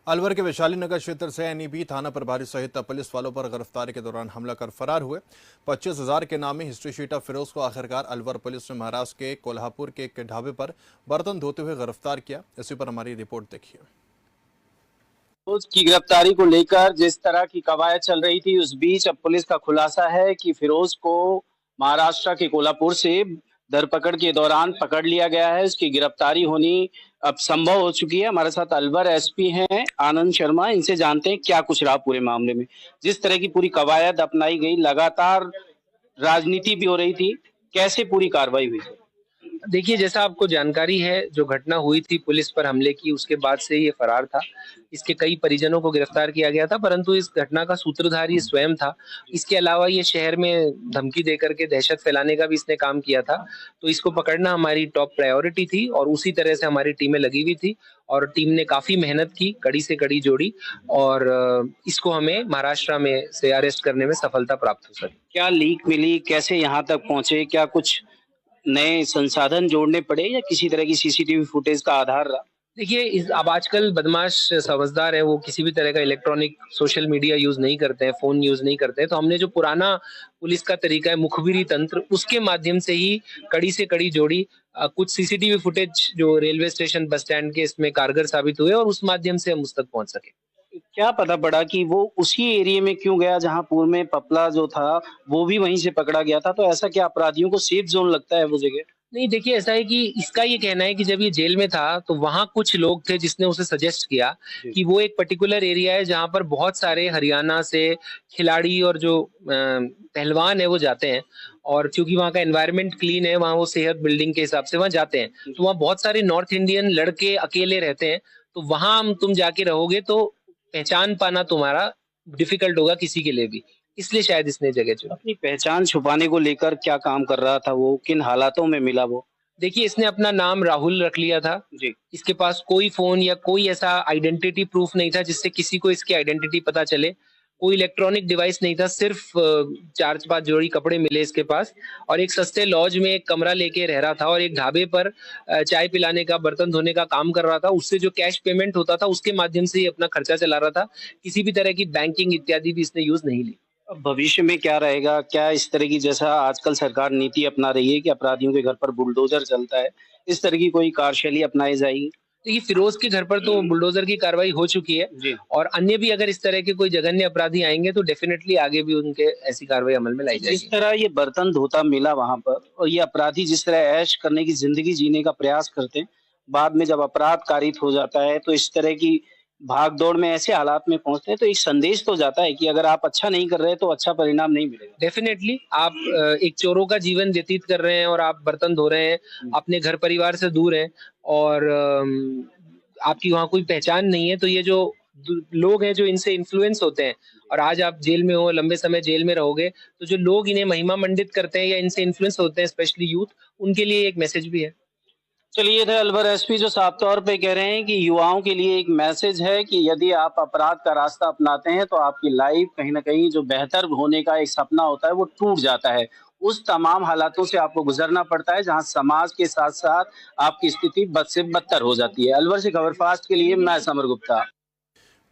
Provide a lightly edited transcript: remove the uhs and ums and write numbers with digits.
अलवर के वैशाली नगर क्षेत्र से एनईबी थाना प्रभारी सहित पुलिस वालों पर गिरफ्तारी के दौरान हमला कर फरार हुए 25,000 के नामी हिस्ट्री शीटर फिरोज को आखिरकार अलवर पुलिस ने महाराष्ट्र के कोल्हापुर के एक ढाबे पर बर्तन धोते हुए गिरफ्तार किया। इसी पर हमारी रिपोर्ट देखिए। फिरोज की गिरफ्तारी को लेकर जिस तरह की कवायद चल रही थी, उस बीच अब पुलिस का खुलासा है कि फिरोज को महाराष्ट्र के कोल्हापुर से धरपकड़ के दौरान पकड़ लिया गया है। उसकी गिरफ्तारी होनी अब संभव हो चुकी है। हमारे साथ अलवर एसपी हैं आनंद शर्मा, इनसे जानते हैं क्या कुछ रहा पूरे मामले में। जिस तरह की पूरी कवायद अपनाई गई, लगातार राजनीति भी हो रही थी, कैसे पूरी कार्रवाई हुई? देखिए, जैसा आपको जानकारी है, जो घटना हुई थी पुलिस पर हमले की, उसके बाद से ये फरार था। इसके कई परिजनों को गिरफ्तार किया गया था, परंतु इस घटना का सूत्रधार ये स्वयं था। इसके अलावा ये शहर में धमकी देकर के दहशत फैलाने का भी इसने काम किया था। तो इसको पकड़ना हमारी टॉप प्रायोरिटी थी और उसी तरह से हमारी टीमें लगी हुई थी और टीम ने काफी मेहनत की, कड़ी से कड़ी जोड़ी और इसको हमें महाराष्ट्र में से अरेस्ट करने में सफलता प्राप्त हो सकी। क्या लीक मिली, कैसे यहाँ तक पहुंचे, क्या कुछ नए संसाधन जोड़ने पड़े या किसी तरह की सीसीटीवी फुटेज का आधार रहा? देखिए, अब आजकल बदमाश समझदार है, वो किसी भी तरह का इलेक्ट्रॉनिक सोशल मीडिया यूज नहीं करते हैं, फोन यूज नहीं करते हैं। तो हमने जो पुराना पुलिस का तरीका है मुखबिरी तंत्र, उसके माध्यम से ही कड़ी से कड़ी जोड़ी। कुछ सीसीटीवी फुटेज जो रेलवे स्टेशन बस स्टैंड के इसमें कारगर साबित हुए और उस माध्यम से हम उस तक पहुंच सके। क्या पता पड़ा कि वो उसी एरिया में क्यों गया जहां पूर्व में पपला जो था वो भी वहीं से पकड़ा गया था? तो ऐसा क्या अपराधियों को सेफ जोन लगता है वो जगह? नहीं, देखिए, ऐसा है कि इसका ये कहना है कि जब ये जेल में था तो वहां कुछ लोग थे जिसने उसे सजेस्ट किया कि वो एक पर्टिकुलर एरिया है जहां पर बहुत सारे हरियाणा से खिलाड़ी और जो पहलवान है वो जाते हैं। और क्योंकि वहाँ का एनवायरनमेंट क्लीन है, वहाँ वो सेहत बिल्डिंग के हिसाब से वहाँ जाते हैं। तो वहाँ बहुत सारे नॉर्थ इंडियन लड़के अकेले रहते हैं। तो वहां हम तुम जाके रहोगे तो पहचान पाना तुम्हारा डिफिकल्ट होगा किसी के लिए भी, इसलिए शायद इसने जगह चुनी। अपनी पहचान छुपाने को लेकर क्या काम कर रहा था वो, किन हालातों में मिला वो? देखिए, इसने अपना नाम राहुल रख लिया था जी। इसके पास कोई फोन या कोई ऐसा आइडेंटिटी प्रूफ नहीं था जिससे किसी को इसकी आइडेंटिटी पता चले। कोई इलेक्ट्रॉनिक डिवाइस नहीं था, सिर्फ 4-5 जोड़ी कपड़े मिले इसके पास और एक सस्ते लॉज में एक कमरा लेके रह रहा था और एक ढाबे पर चाय पिलाने का, बर्तन धोने का काम कर रहा था। उससे जो कैश पेमेंट होता था उसके माध्यम से ही अपना खर्चा चला रहा था। किसी भी तरह की बैंकिंग इत्यादि भी इसने यूज नहीं ली। अब भविष्य में क्या रहेगा? क्या इस तरह की, जैसा आजकल सरकार नीति अपना रही है कि अपराधियों के घर पर बुलडोजर चलता है, इस तरह की कोई कार्यशैली अपनाई जाएगी? देखिए, फिरोज के घर पर तो बुलडोजर की कार्रवाई हो चुकी है जी। और अन्य भी अगर इस तरह के कोई जघन्य अपराधी आएंगे तो डेफिनेटली आगे भी उनके ऐसी कार्रवाई अमल में लाई जिस जाएगी। तरह ये बर्तन धोता मिला वहां पर और ये अपराधी जिस तरह ऐश करने की जिंदगी जीने का प्रयास करते हैं, बाद में जब अपराध कारित हो जाता है तो इस तरह की भाग दौड़ में ऐसे हालात में पहुंचते हैं, तो एक संदेश तो जाता है कि अगर आप अच्छा नहीं कर रहे तो अच्छा परिणाम नहीं मिलेगा। डेफिनेटली आप एक चोरों का जीवन व्यतीत कर रहे हैं और आप बर्तन धो रहे हैं, अपने घर परिवार से दूर हैं और आपकी वहाँ कोई पहचान नहीं है। तो ये जो लोग हैं जो इनसे इन्फ्लुएंस होते हैं और आज आप जेल में हो, लंबे समय जेल में रहोगे, तो जो लोग इन्हें महिमा मंडित करते हैं या इनसे इन्फ्लुएंस होते हैं, स्पेशली यूथ, उनके लिए एक मैसेज भी है। चलिए, ये थे अलवर एसपी जो साफ तौर पे कह रहे हैं कि युवाओं के लिए एक मैसेज है कि यदि आप अपराध का रास्ता अपनाते हैं तो आपकी लाइफ कहीं ना कहीं जो बेहतर होने का एक सपना होता है वो टूट जाता है। उस तमाम हालातों से आपको गुजरना पड़ता है जहां समाज के साथ साथ आपकी स्थिति बद से बदतर हो जाती है। अलवर से खबर फास्ट के लिए मैं समर गुप्ता।